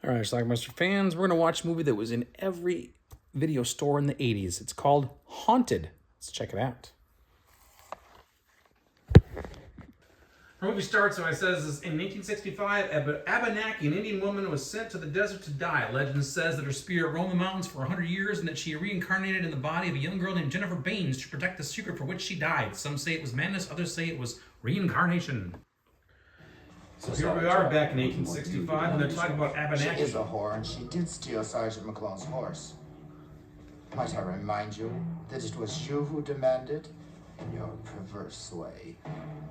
All right, Schlockmeister fans, we're going to watch a movie that was in every video store in the 80s. It's called Haunted. Let's check it out. The movie starts, so it says, in 1865, Abenaki, an Indian woman, was sent to the desert to die. Legend says that her spirit roamed the mountains for 100 years and that she reincarnated in the body of a young girl named Jennifer Baines to protect the secret for which she died. Some say it was madness, others say it was reincarnation. So here we are back in 1865, and they're talking about Abenaki. She is a whore, and she did steal Sergeant McClone's horse. Might I remind you that it was you who demanded, in your perverse way,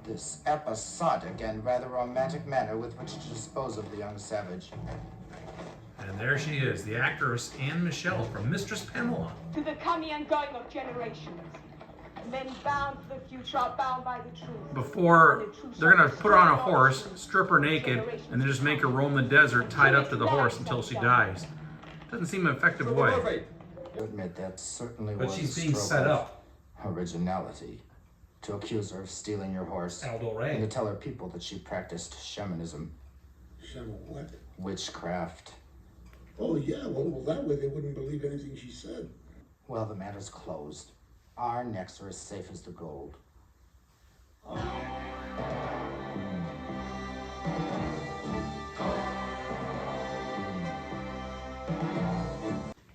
this episodic and rather romantic manner with which to dispose of the young savage. And there she is, the actress Anne Michelle from Mistress Pamela. To the coming and going of generations. Men bound for the future are bound by the truth. Before, they're going to put her on a horse, strip her naked, and then just make her roam the desert tied up to the horse until she dies. Doesn't seem an effective way. I admit that certainly But was she's a being stroke set of up. originality. To accuse her of stealing your horse. BLU-RAY. And to tell her people that she practiced shamanism. Shaman what? Witchcraft. Oh, yeah, well, that way they wouldn't believe anything she said. Well, the matter's closed. Our necks are as safe as the gold.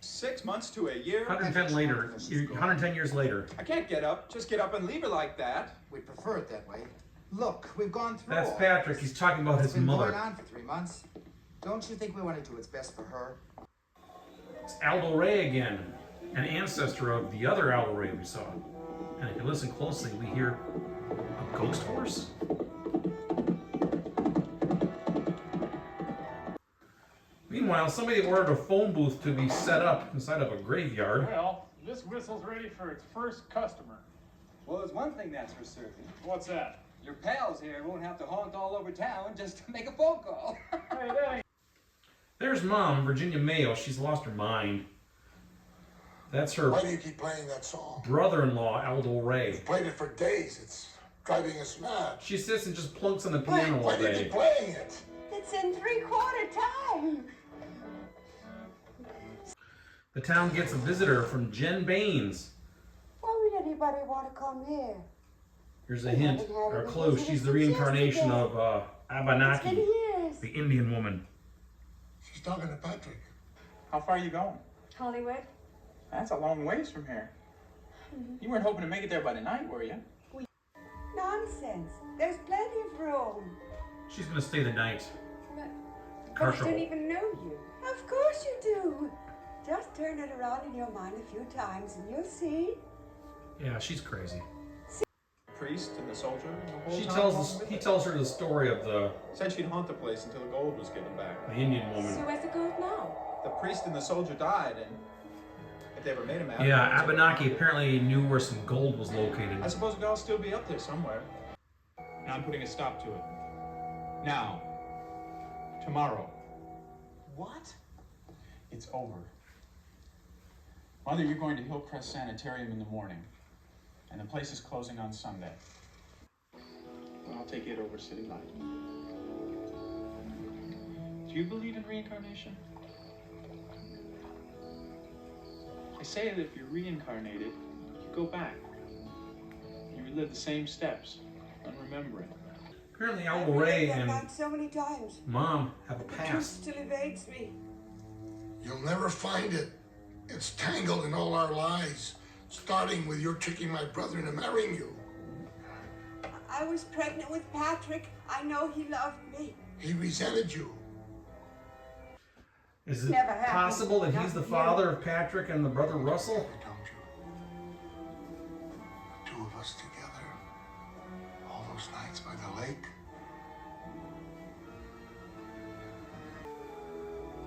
6 months to a year. 110 years later. I can't get up. Just get up and leave her like that. We prefer it that way. Look, we've gone through That's all Patrick. He's talking about his It's been mother. going on for 3 months. Don't you think we want to do what's best for her? It's BLU-RAY again, an ancestor of the other BLU-RAY we saw. And if you listen closely, we hear a ghost horse. Meanwhile, somebody ordered a phone booth to be set up inside of a graveyard. Well, this whistle's ready for its first customer. Well, there's one thing that's for certain. What's that? Your pals here won't have to haunt all over town just to make a phone call. Hey, that ain't... There's Mom, Virginia Mayo. She's lost her mind. That's her Why do you keep playing that song? brother-in-law, BLU-RAY. You've played it for days. It's driving us mad. She sits and just plunks on the piano all Why do you day. keep playing it? It's in 3/4 time. The town gets a visitor from Jen Baines. Why would anybody want to come here? Here's a hint, or a clue. She's the reincarnation of Abenaki, Years. the Indian woman. She's talking to Patrick. How far are you going? Hollywood. That's a long ways from here. You weren't hoping to make it there by the night, were you? Nonsense. There's plenty of room. She's gonna stay the night. But Car I don't trouble. even know you. Of course you do. Just turn it around in your mind a few times and you'll see. Yeah, she's crazy. Priest and the soldier. And the whole She town tells along us. with He it. tells her the story of the Said she'd haunt the place until the gold was given back. Indian So woman. where's the gold now? The priest and the soldier died, and if they ever made him out. Yeah, Abenaki apparently knew where some gold was located. I suppose it'll still be up there somewhere. Now I'm putting a stop to it. Now. Tomorrow. What? It's over. Mother, you're going to Hillcrest Sanitarium in the morning, and the place is closing on Sunday. Well, I'll take it over City Light. Do you believe in reincarnation? They say that if you're reincarnated, you go back. You relive the same steps, unremembering. Apparently, I've BLU-RAY read that and back so many times. Mom have a The truth past. still evades me. You'll never find it. It's tangled in all our lies, starting with your tricking my brother into marrying you. I was pregnant with Patrick. I know he loved me. He resented you. Is it Never happened. possible that Not he's the with you. father of Patrick and the brother Russell? I told you. The two of us together. All those nights by the lake.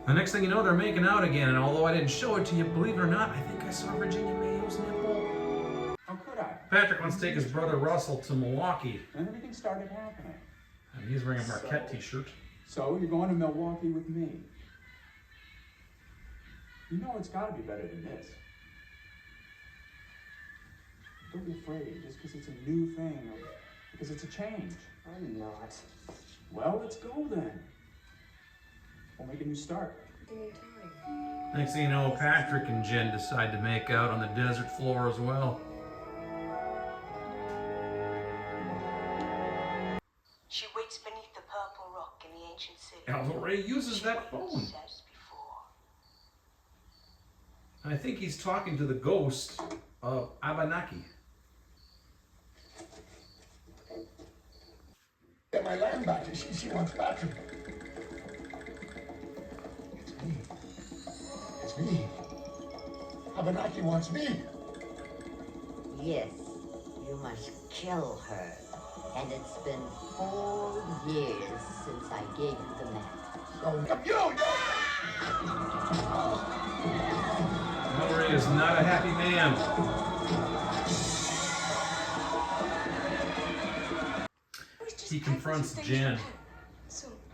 The next thing you know, they're making out again, and although I didn't show it to you, believe it or not, I think I saw Virginia Mayo's nipple. How could I? Patrick wants to take his brother Russell to Milwaukee, And everything started happening. and he's wearing a Marquette t-shirt. So you're going to Milwaukee with me. You know it's got to be better than this. Don't be afraid, just because it's a new thing, or because it's a change. I'm not. Well, let's go then. We'll make a new start. in time. Next thing you know, Patrick and Jen decide to make out on the desert floor as well. She waits beneath the purple rock in the ancient city. BL-RAY uses that phone. Says before. I think he's talking to the ghost of Abenaki. Get my land back. She wants back. It's me. Abenaki wants me. Yes, you must kill her. And it's been 4 years since I gave you the map. So, BL-RAY is not a happy man. He confronts Jen.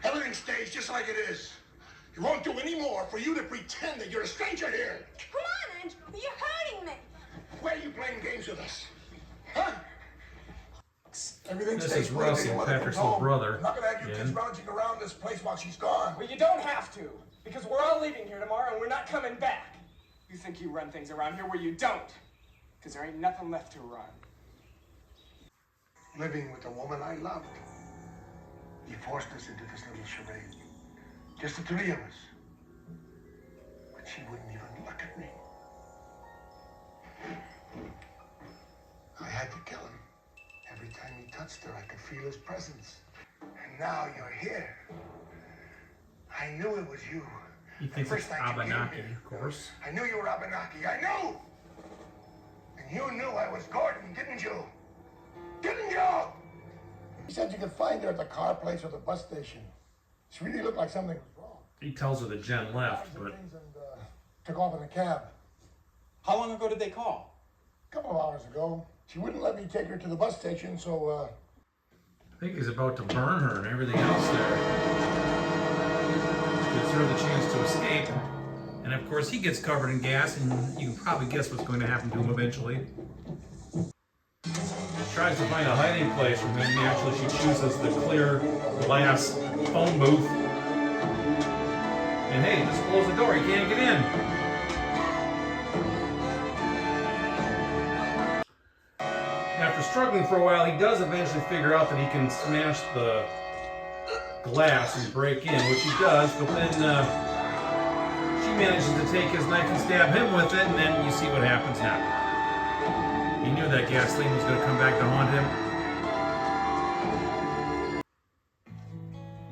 everything stays just like it is. It won't do any more for you to pretend that you're a stranger here. Come on, Ange, you're hurting me. Why are you playing games with us? Huh? Everything This stays is where it Russell, is when it Patrick's comes little home. brother. I'm not gonna have you kids Jen. lounging around this place while she's gone. Well, you don't have to, because we're all leaving here tomorrow and we're not coming back. You think you run things around here, well, you don't, because there ain't nothing left to run. Living with a woman I loved. He forced us into this little charade. Just the three of us. But she wouldn't even look at me. I had to kill him. Every time he touched her, I could feel his presence. And now you're here. I knew it was you. He thinks The it's first night you came Abenaki, here. of course. I knew you were Abenaki. I knew! And you knew I was Gordon, didn't you? Didn't you? He said you could find her at the car place or the bus station. She really looked like something was wrong. He tells her that Jen left, but And, took off in a cab. How long ago did they call? A couple of hours ago. She wouldn't let me take her to the bus station, so, I think he's about to burn her and everything else there. Gives her the chance to escape. And of course, he gets covered in gas, and you can probably guess what's going to happen to him eventually. She tries to find a hiding place from him. Actually, she chooses the clear glass phone booth. And hey, just close the door. You can't get in. After struggling for a while, he does eventually figure out that he can smash the glass and break in, which he does, but then she manages to take his knife and stab him with it, and then you see what happens now. He knew that gasoline was going to come back to haunt him.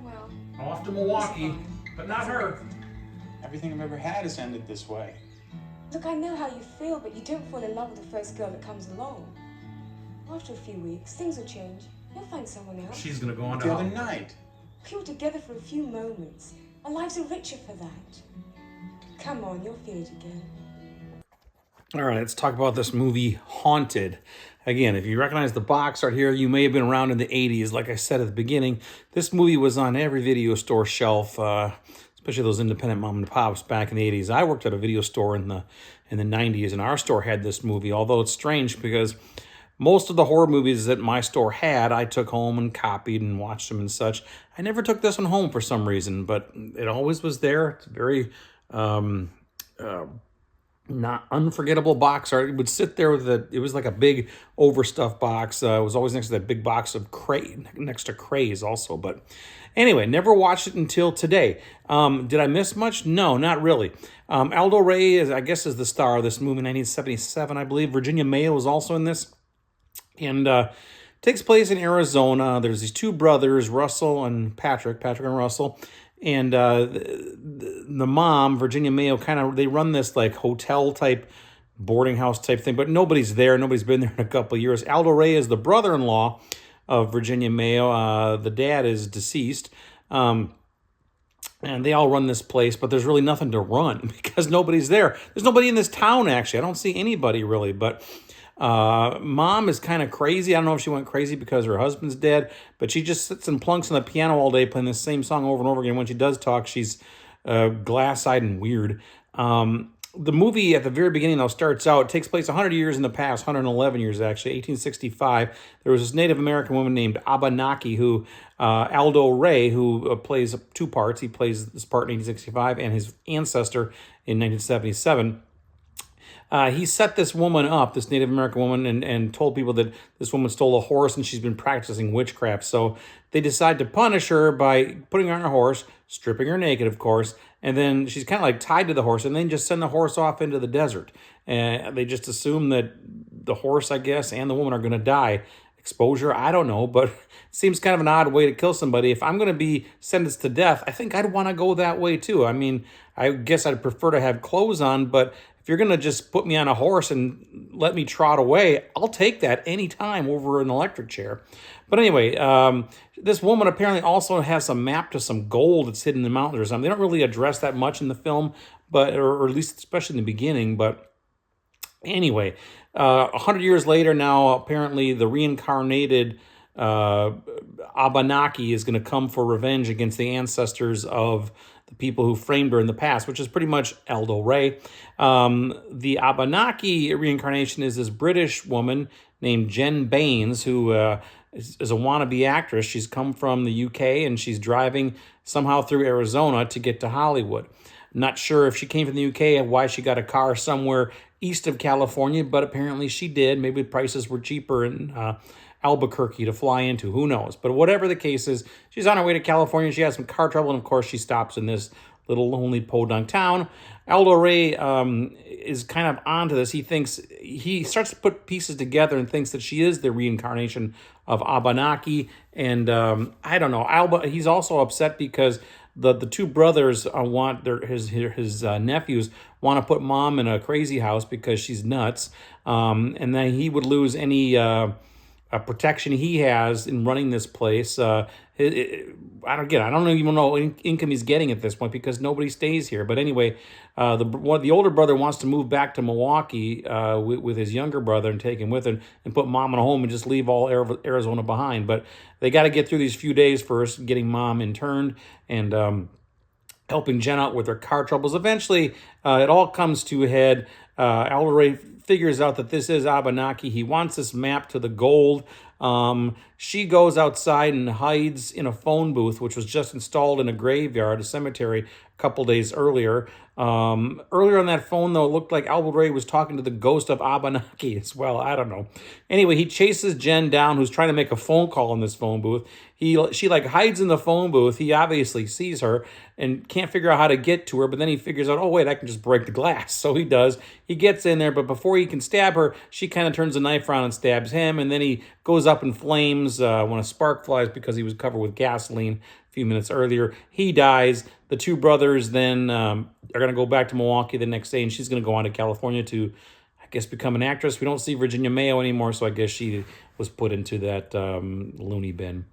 Well, Off to Milwaukee, but not her. Everything I've ever had has ended this way. look, I know how you feel, but you don't fall in love with the first girl that comes along. After a few weeks, things will change. You'll find someone else. She's going to go on to The other Hollywood. night. We were together for a few moments. Our lives are richer for that. Come on, you'll feel it again. All right, let's talk about this movie, Haunted. Again, if you recognize the box art here, you may have been around in the 80s. Like I said at the beginning, this movie was on every video store shelf, especially those independent mom and pops back in the 80s. I worked at a video store in the 90s, and our store had this movie, although it's strange because most of the horror movies that my store had, I took home and copied and watched them and such. I never took this one home for some reason, but it always was there. It's very not unforgettable box art. It would sit there with it was like a big overstuffed box. It was always next to that big box of next to Craze also. But anyway, never watched it until today. Did I miss much? No, not really. BL-RAY is, I guess, is the star of this movie, 1977, I believe. Virginia Mayo was also in this. And takes place in Arizona. There's these two brothers, Russell and Patrick and Russell. And the mom, Virginia Mayo, they run this like hotel type, boarding house type thing, but nobody's there. Nobody's been there in a couple of years. BL-RAY is the brother-in-law of Virginia Mayo. The dad is deceased. And they all run this place, but there's really nothing to run because nobody's there. There's nobody in this town, actually. I don't see anybody really, but mom is kind of crazy. I don't know if she went crazy because her husband's dead, but she just sits and plunks on the piano all day playing the same song over and over again. When she does talk, she's glass-eyed and weird. the movie at the very beginning, though, starts out, it takes place 100 years in the past, 111 years actually, 1865. There was this Native American woman named Abenaki who, Aldo Ray, who plays two parts. He plays this part in 1865 and his ancestor in 1977. He set this woman up, this Native American woman, and told people that this woman stole a horse and she's been practicing witchcraft. So they decide to punish her by putting her on a horse, stripping her naked, of course, and then she's kind of like tied to the horse, and then just send the horse off into the desert. And they just assume that the horse, I guess, and the woman are going to die. Exposure, I don't know, but it seems kind of an odd way to kill somebody. If I'm going to be sentenced to death, I think I'd want to go that way too. I mean, I guess I'd prefer to have clothes on, but if you're going to just put me on a horse and let me trot away, I'll take that anytime over an electric chair. But anyway, this woman apparently also has a map to some gold that's hidden in the mountains or something. They don't really address that much in the film, but or at least especially in the beginning. But anyway, 100 years later now, apparently the reincarnated Abenaki is going to come for revenge against the ancestors of the people who framed her in the past, which is pretty much Aldo Ray. The Abenaki reincarnation is this British woman named Jen Baines, who is a wannabe actress. She's come from the UK, and she's driving somehow through Arizona to get to Hollywood. Not sure if she came from the UK, why she got a car somewhere east of California, but apparently she did. Maybe the prices were cheaper in Albuquerque to fly into, who knows? But whatever the case is, she's on her way to California. She has some car trouble, and of course she stops in this little lonely podunk town. Aldo Ray is kind of onto this. He starts to put pieces together and thinks that she is the reincarnation of Abenaki. And I don't know. He's also upset because the two brothers want his nephews want to put mom in a crazy house because she's nuts. And then he would lose any protection he has in running this place. I don't even know what income he's getting at this point because nobody stays here. But anyway, the older brother wants to move back to Milwaukee with his younger brother and take him with him and put mom in a home and just leave all Arizona behind. But they got to get through these few days first, getting mom interned and helping Jen out with her car troubles. Eventually, it all comes to a head. Aldo Ray figures out that this is Abenaki. He wants this map to the gold. She goes outside and hides in a phone booth, which was just installed in a graveyard, a cemetery, a couple days earlier. Earlier on that phone, though, it looked like Aldo Ray was talking to the ghost of Abenaki as well. I don't know. Anyway, he chases Jen down, who's trying to make a phone call in this phone booth. She like hides in the phone booth. He obviously sees her and can't figure out how to get to her, but then he figures out, oh, wait, I can just break the glass. So he does. He gets in there, but before he can stab her, she kind of turns the knife around and stabs him, and then he goes up in flames when a spark flies because he was covered with gasoline a few minutes earlier. He dies. The two brothers then are going to go back to Milwaukee the next day, and she's going to go on to California to, I guess, become an actress. We don't see Virginia Mayo anymore, so I guess she was put into that loony bin.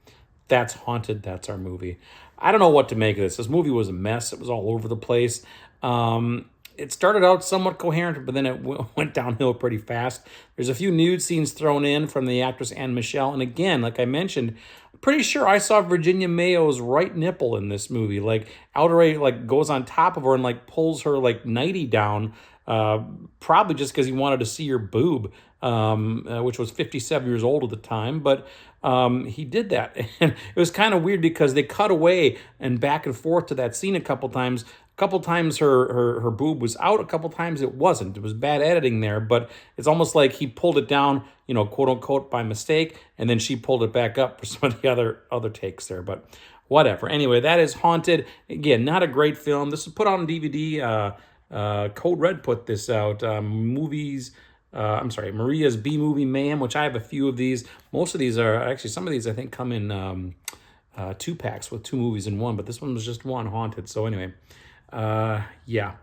That's Haunted. That's our movie. I don't know what to make of this. This movie was a mess. It was all over the place. It started out somewhat coherent, but then it went downhill pretty fast. There's a few nude scenes thrown in from the actress Anne Michelle. And again, like I mentioned, I'm pretty sure I saw Virginia Mayo's right nipple in this movie. Like, Aldo Ray goes on top of her and pulls her nightie down, probably just because he wanted to see her boob, which was 57 years old at the time. But he did that. And it was kind of weird because they cut away and back and forth to that scene a couple times. A couple times her boob was out, a couple times it wasn't. It was bad editing there, but it's almost like he pulled it down, quote unquote, by mistake, and then she pulled it back up for some of the other takes there, but whatever. Anyway, that is Haunted. Again, not a great film. This was put on DVD. Code Red put this out. Maria's B-Movie Mayhem, which I have a few of these. Most of these are, actually, some of these I think come in 2-packs with 2 movies in one, but this one was just one, Haunted. So anyway, yeah,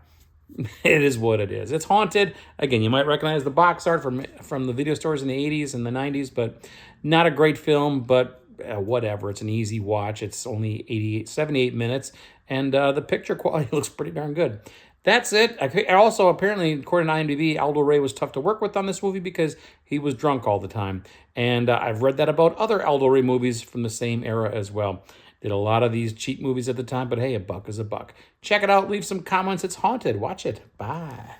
it is what it is. It's Haunted. Again, you might recognize the box art from the video stores in the 80s and the 90s, but not a great film, but whatever. It's an easy watch. It's only 78 minutes, and the picture quality looks pretty darn good. That's it. Also, apparently, according to IMDb, Aldo Ray was tough to work with on this movie because he was drunk all the time. And I've read that about other Aldo Ray movies from the same era as well. Did a lot of these cheap movies at the time, but hey, a buck is a buck. Check it out. Leave some comments. It's Haunted. Watch it. Bye.